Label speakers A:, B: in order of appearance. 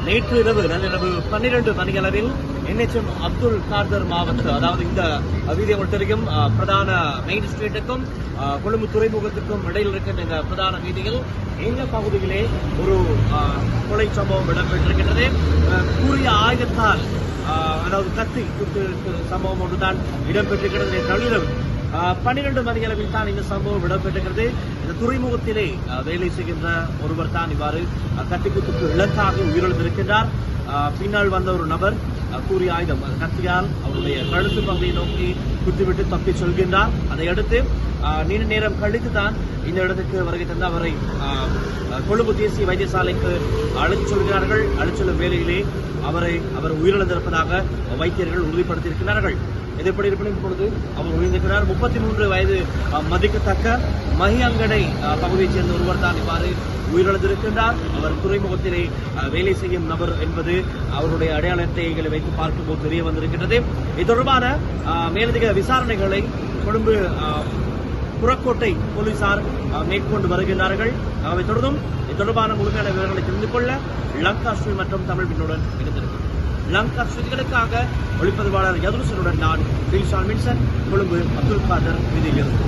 A: நேற்று இரவு நள்ளிரவு 12 மணியளவில் NHM அப்துல் காதர் மாவட்ட, அதாவது இந்த வீதி உங்களுக்கு தெரியும், பிரதான மெயின் ஸ்ட்ரீட்டுக்கும் கொழும்பு துறைமுகத்துக்கும் இடையில் இருக்கின்ற இந்த பிரதான வீதியில் இந்த பகுதியிலே ஒரு கொலை சம்பவம் இடம்பெற்றிருக்கின்றது. கூறிய ஆயுதத்தால், அதாவது கத்தி குத்து சம்பவம் ஒன்றுதான் இடம்பெற்றிருக்கிறது. நள்ளிரவு 12 மணியளவில் தான் இந்த சம்பவம் இடம்பெற்றிருக்கிறது. இந்த துறைமுகத்திலே வேலை செய்கின்ற ஒருவர் தான் இவ்வாறு கத்திக்குத்துக்கு இலக்காக உயிரிழந்திருக்கின்றார். பின்னால் வந்த ஒரு நபர் கூறிய ஆயுதம் கத்தியால் அவருடைய கழுத்து பகுதியை நோக்கி குத்திவிட்டு தப்பி சொல்கின்றார். அதையடுத்து நீண்ட நேரம் கழித்து தான் இந்த இடத்துக்கு வருகை தந்து அவரை கொழும்பு தேசிய வைத்தியசாலைக்கு அழைத்து சொல்கிறார்கள். அழைத்து செல்லும் வேளையிலே அவர் உயிரிழந்திருப்பதாக வைத்தியர்கள் உறுதிப்படுத்தியிருக்கிறார்கள். இது எப்படி இருப்பினும் இப்பொழுது அவர் உயிரிழந்திருக்கிறார். 33 வயது மதிக்கத்தக்க மஹியங்கடை பகுதியைச் சேர்ந்த ஒருவர் தான் இவ்வாறு உயிரிழந்திருக்கின்றார். அவர் துறைமுகத்திலே வேலை செய்யும் நபர் என்பது அவருடைய அடையாள அட்டைகளை வைத்து பார்க்கும்போது தெரிய வந்திருக்கின்றது. இது தொடர்பான மேலதிக விசாரணைகளை கொழும்பு புறக்கோட்டை போலீசார் மேற்கொண்டு வருகின்றார்கள். அவை தொடர்ந்தும் இது தொடர்பான முழுமையான விவரங்களை தெரிந்து கொள்ள லங்கா ஸ்ரீ மற்றும் தமிழ் பின்னுடன் இணைந்திருக்கிறது. லங்கா ஸ்ரீகளுக்காக ஒளிப்பதிவாளர் யதுருசனுடன் நான் வில்ஷான் வின்சன், கொழும்பு அப்துல் காதர் வீதியிலிருந்து.